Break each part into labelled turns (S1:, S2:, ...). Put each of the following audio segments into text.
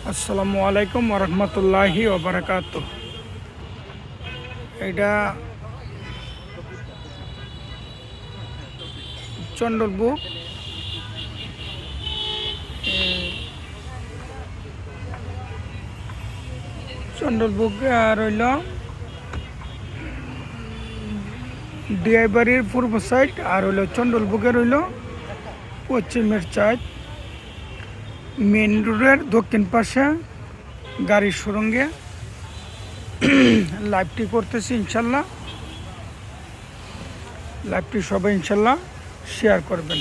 S1: আসসালামু আলাইকুম ওরহমতুল্লাহি ওবরাকাত। এটা চন্ডলবুক রইল ডিআইবাড়ির পূর্ব সাইড, আর হইল চন্ডলবুকে রইল পশ্চিমের সাইড। মেন রোডের দক্ষিণ পাশে গাড়ির সুরঙ্গে লাইভটি করতেছি ইনশাল্লাহ। লাইভটি সবাই ইনশাল্লাহ শেয়ার করবেন।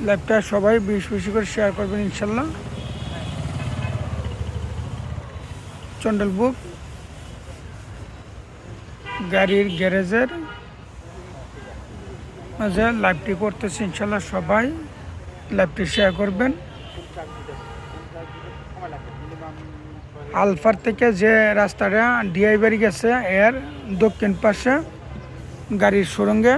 S1: লাইভটা সবাই বেশি বেশি করে শেয়ার করবেন ইনশাল্লাহ। চন্ডলবুক গাড়ির গ্যারেজের মাঝে লাইভটি করতেছি ইনশাল্লাহ। সবাই লাইভটি শেয়ার করবেন। আলফার থেকে যে রাস্তাটা ডিআইবাড়ি গেছে এর দক্ষিণ পাশে গাড়ির সুরঙ্গে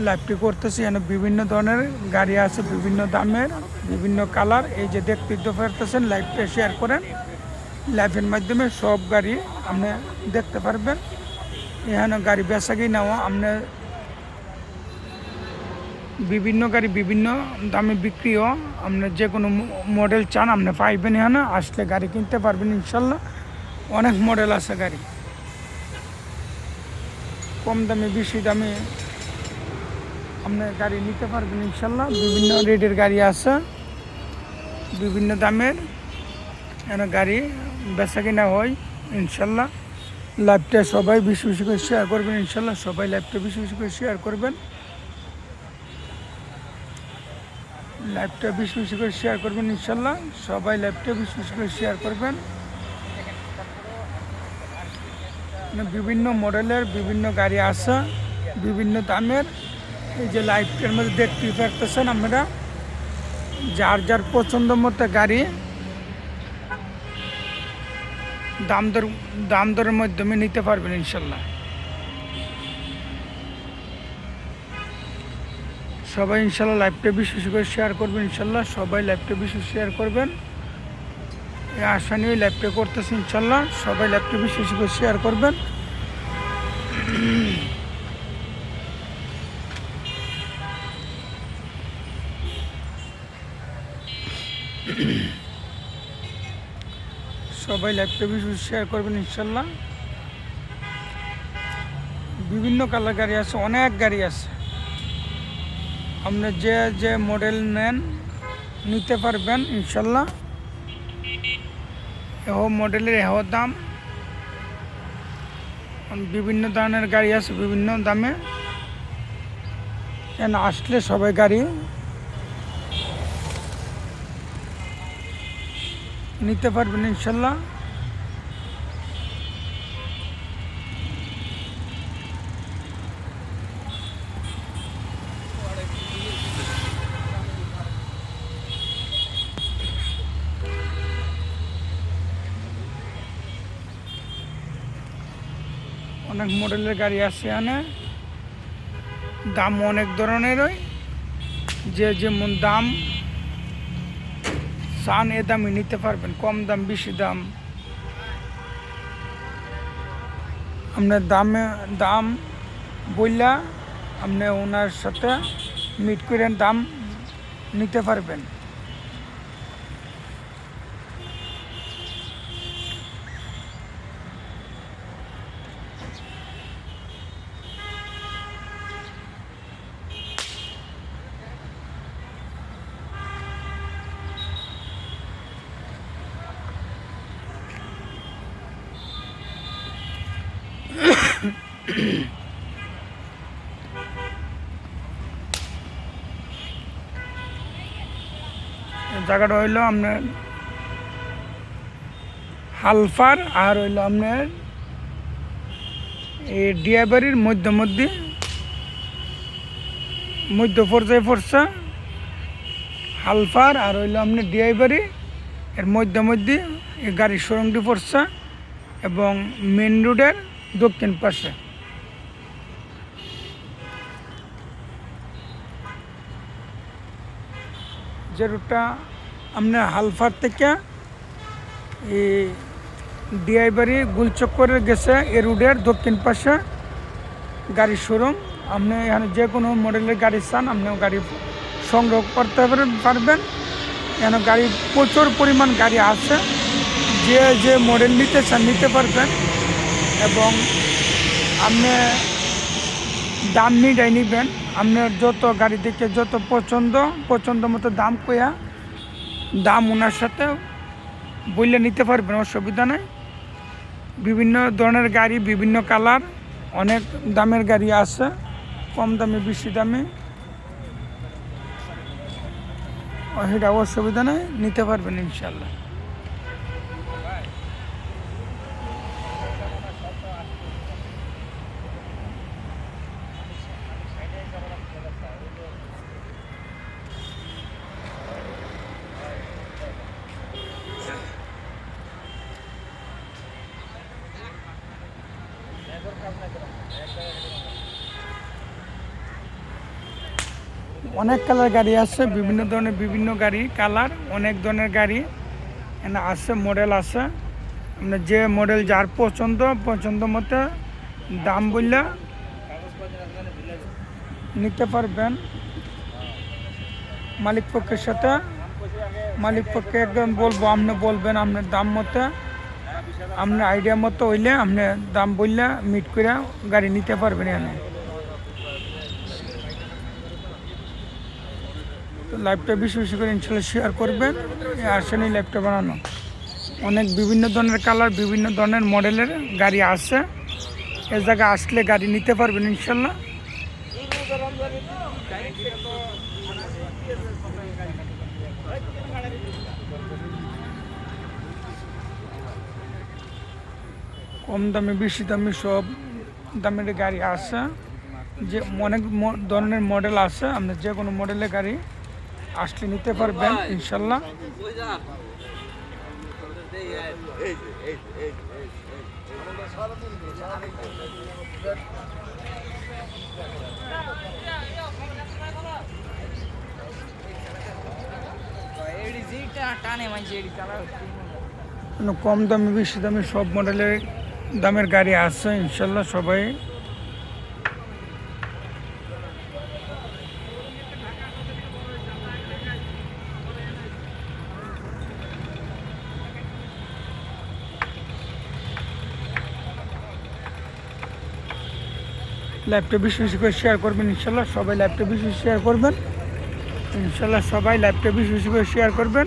S1: লাইভটি করতেছি। এখানে বিভিন্ন ধরনের গাড়ি আছে, বিভিন্ন দামের, বিভিন্ন কালার। এই যে দেখতে পারতেছেন, লাইভটা শেয়ার করেন। লাইভের মাধ্যমে সব গাড়ি আপনি দেখতে পারবেন। এখানে গাড়ি বেচা কিনাও আপনি বিভিন্ন গাড়ি বিভিন্ন দামে বিক্রিও আপনি যে কোনো মডেল চান আপনি পাইবেন। এখানে আসলে গাড়ি কিনতে পারবেন ইনশাল্লাহ। অনেক মডেল আছে গাড়ি, কম দামে বেশি দামে আপনি গাড়ি নিতে পারবেন ইনশাল্লাহ। বিভিন্ন রেটের গাড়ি আছে, বিভিন্ন দামের এখানে গাড়ি বেচা কিনা হয় ইনশাল্লাহ। লাইভটা সবাই বেশি বেশি করে শেয়ার করবেন ইনশাল্লাহ। সবাই লাইভটা বেশি বেশি করে শেয়ার করবেন। লাইভটা বেশি বেশি করে শেয়ার করবেন ইনশাল্লাহ। সবাই লাইভটা বেশি বেশি করে শেয়ার করবেন। বিভিন্ন মডেলের বিভিন্ন গাড়ি আছে, বিভিন্ন দামের। এই যে লাইভটার মধ্যে দেখতে পারতেছেন আপনারা, যার যার পছন্দ মতো গাড়ি দাম দরের মাধ্যমে নিতে পারবেন ইনশাল্লাহ। সবাই ইনশাল্লাহ লাইভটা বিশেষ করে শেয়ার করবেন ইনশাল্লাহ। সবাই লাইভটা বিশেষ শেয়ার করবেন, এই আশা নিয়ে লাইভটা করতেছি ইনশাল্লাহ। সবাই লাইভটা বিশেষ করে শেয়ার করবেন। সবাই লাইভটা বিশেষ শেয়ার করবেন ইনশাল্লাহ। বিভিন্ন কালার গাড়ি আছে, অনেক গাড়ি আছে। আপনি যে যে মডেল নেন নিতে পারবেন ইনশাল্লাহ। এহ মডেলের এহ দাম, বিভিন্ন ধরনের গাড়ি আছে বিভিন্ন দামে। কেন আসলে সবাই গাড়ি নিতে পারবেন ইনশাল্লাহ। অনেক মডেলের গাড়ি আছে এখানে, দাম অনেক ধরনেরই। যে যেমন দাম চান এ দামই নিতে পারবেন, কম দাম বেশি দাম। আপনার দাম বললা আপনি ওনার সাথে মিট করে দাম নিতে পারবেন। জায়গাটা হইল আপনার হালফার, আর হইল আপনার এই ডিআইবাড়ির মধ্য পর্যায়ে পড়ছে। হালফার আর হইল আপনার ডিআইবাড়ি এর মধ্যে এই গাড়ির শোরুমটি পড়ছে, এবং মেন রোডের দক্ষিণ পাশে। যে রুটটা আপনার হালফার থেকে এই ডিআইবাড়ি গুলচক্করের গেছে এ রুটের দক্ষিণ পাশে গাড়ির শোরুম। আপনি এখানে যে কোনো মডেলের গাড়ি চান আপনি গাড়ি সংগ্রহ করতে পারবেন। এখানে গাড়ি প্রচুর পরিমাণ গাড়ি আছে, যে যে মডেল নিতে চান নিতে পারবেন। এবং আপনি দাম মিটাই নিবেন, আপনার যত গাড়ি দেখে যত পছন্দ মতো দাম কইয়া দাম ওনার সাথে বললে নিতে পারবেন, অসুবিধা নেই। বিভিন্ন ধরনের গাড়ি, বিভিন্ন কালার, অনেক দামের গাড়ি আছে, কম দামে বেশি দামে, সেটা অসুবিধা নেই, নিতে পারবেন ইনশাল্লাহ। অনেক কালার গাড়ি আছে, বিভিন্ন ধরনের বিভিন্ন গাড়ি কালার, অনেক ধরনের গাড়ি এখানে আছে, মডেল আছে। আপনার যে মডেল যার পছন্দ মতো দাম বললে নিতে পারবেন। মালিক পক্ষের সাথে একদম বলবো, আপনি বলবেন আপনার দাম মতো, আপনার আইডিয়া মতো হইলে আপনি দাম বললে মিট করে গাড়ি নিতে পারবেন। এখানে তো লাইভটা বেশি করে ইনশাল্লাহ শেয়ার করবেন। আসেন এই লাইভটা বানানো, অনেক বিভিন্ন ধরনের কালার, বিভিন্ন ধরনের মডেলের গাড়ি আছে। এ জায়গায় আসলে গাড়ি নিতে পারবেন ইনশাল্লাহ। কম দামে বেশি দামে সব দামের গাড়ি আছে, যে অনেক ধরনের মডেল আছে। আপনি যে কোনো মডেলের গাড়ি আসলে নিতে পারবেন ইনশাল্লাহ। কম দামে বেশি দামে সব মডেলের দামের গাড়ি আছে ইনশাল্লাহ। সবাই লাইভটা বেশি করে শেয়ার করবেন ইনশাল্লাহ। সবাই লাইভটা বেশি শেয়ার করবেন ইনশাল্লাহ। সবাই লাইভটা বেশি করে শেয়ার করবেন।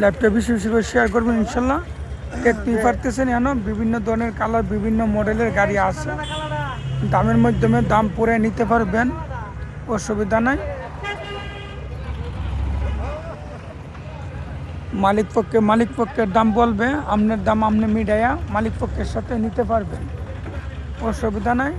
S1: লাইভটা বেশি করে শেয়ার করবেন ইনশাল্লাহ। দেখতেই পারতেছেন এখানে বিভিন্ন ধরনের কালার, বিভিন্ন মডেলের গাড়ি আছে। দামের মাধ্যমে দাম পরে নিতে পারবেন, অসুবিধা নাই। মালিক পক্ষের দাম বলবে, আপনার দাম আপনি মিডাইয়া মালিক পক্ষের সাথে নিতে পারবেন, অসুবিধা নাই।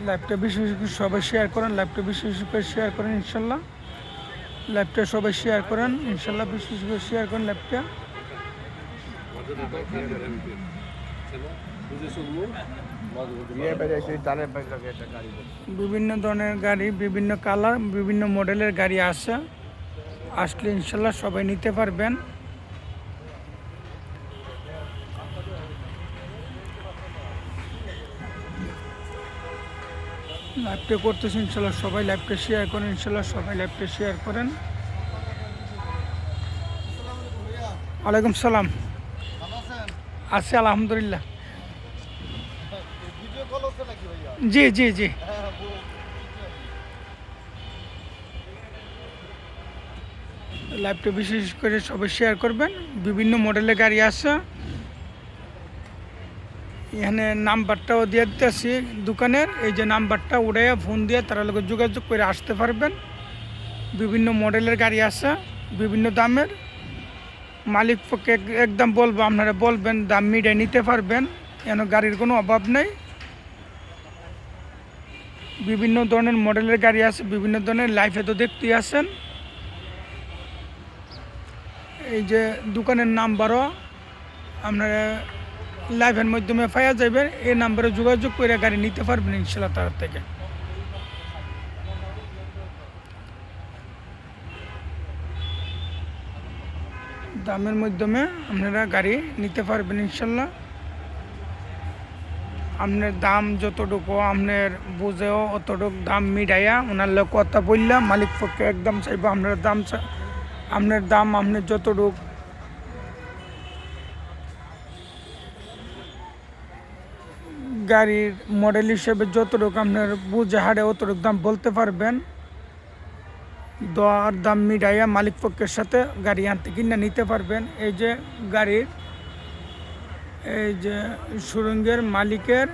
S1: লাইভটা বেশি করে সবাই শেয়ার করেন, লাইভটা বেশি করে শেয়ার করেন ইনশাল্লাহ। লাইভটা সবাই শেয়ার করেন ইনশাল্লাহ, বেশি করে শেয়ার করেন লাইভটা। বিভিন্ন ধরনের গাড়ি, বিভিন্ন কালার, বিভিন্ন মডেলের গাড়ি আছে, আসলে ইনশাল্লাহ সবাই নিতে পারবেন। লাইভটা করতেছি ইনশাল্লাহ, সবাই লাইভটা শেয়ার করেন ইনশাল্লাহ, সবাই লাইভটা শেয়ার করেন। ওয়ালাইকুম সালাম, আছি আলহামদুলিল্লাহ। জি জি জি, লাইভটা বিশেষ করে সবাই শেয়ার করবেন। বিভিন্ন মডেলের গাড়ি আছে, এখানে নাম্বারটাও দিয়ে দিতেছি দোকানের, এই যে নাম্বারটা উড়াইয়া ফোন দিয়ে তারা লোক যোগাযোগ করে আসতে পারবেন। বিভিন্ন মডেলের গাড়ি আছে, বিভিন্ন দামের। মালিক পক্ষে একদম বলবো, আপনারা বলবেন, দাম মিডিয়ে নিতে পারবেন, কেন গাড়ির কোনো অভাব নেই। বিভিন্ন ধরনের মডেলের গাড়ি আছে, বিভিন্ন ধরনের লাইফে তো দেখতেই আছেন। এই যে দোকানের নাম্বারও আপনারা লাইভের মাধ্যমে পাওয়া যাবে, এই নাম্বারে যোগাযোগ করে গাড়ি নিতে পারবেন ইনশাল্লাহ তার থেকে। দামের মাধ্যমে আপনারা গাড়ি নিতে পারবেন ইনশাল্লাহ। আপনার দাম যতটুকু আপনার বুঝেও অতটুকু দাম মিটাইয়া ওনার লোক কথা বললাম, মালিক পক্ষে একদম চাইবো আপনার দাম, আপনার দাম আপনার যতটুকু গাড়ির মডেল হিসেবে যতটুকু আপনার বুঝে হাড়ে অতটুকু দাম বলতে পারবেন। দর দাম মিটাইয়া মালিক পক্ষের সাথে গাড়ি আনতে কিনে নিতে পারবেন। এই যে গাড়ির এই যে সুরঙ্গের মালিকের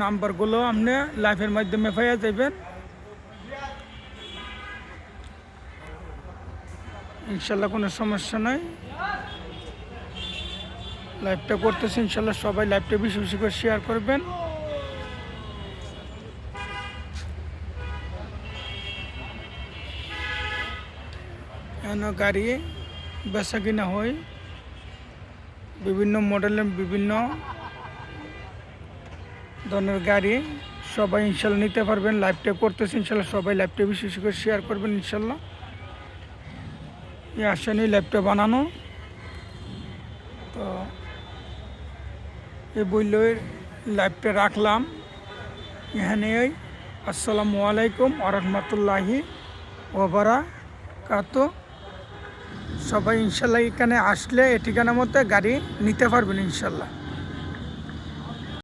S1: নাম্বারগুলো আপনি লাইভের মাধ্যমে পাইয়া যাবেন ইনশাল্লাহ, কোনো সমস্যা নাই। লাইভটা করতেছি ইনশাল্লাহ, সবাই লাইভটা বেশি বেশি করে শেয়ার করবেন। এন গাড়ি বেচা কিনা হয়, বিভিন্ন মডেলের বিভিন্ন ধরনের গাড়ি সবাই ইনশাল্লাহ নিতে পারবেন। লাইভটা করতেছি ইনশাল্লাহ, সবাই লাইভটা বেশি বেশি করে শেয়ার করবেন ইনশাল্লাহ। এই আশা নিয়ে লাইভটা বানানো। তো এই বললেই লাইভটা রাখলাম এখানেই। আসসালামু আলাইকুম ওয়া রাহমাতুল্লাহি ওয়া বারাকাতুহু। সবাই ইনশাল্লাহ এখানে আসলে এই ঠিকানার মধ্যে গাড়ি নিতে পারবেন ইনশাল্লাহ।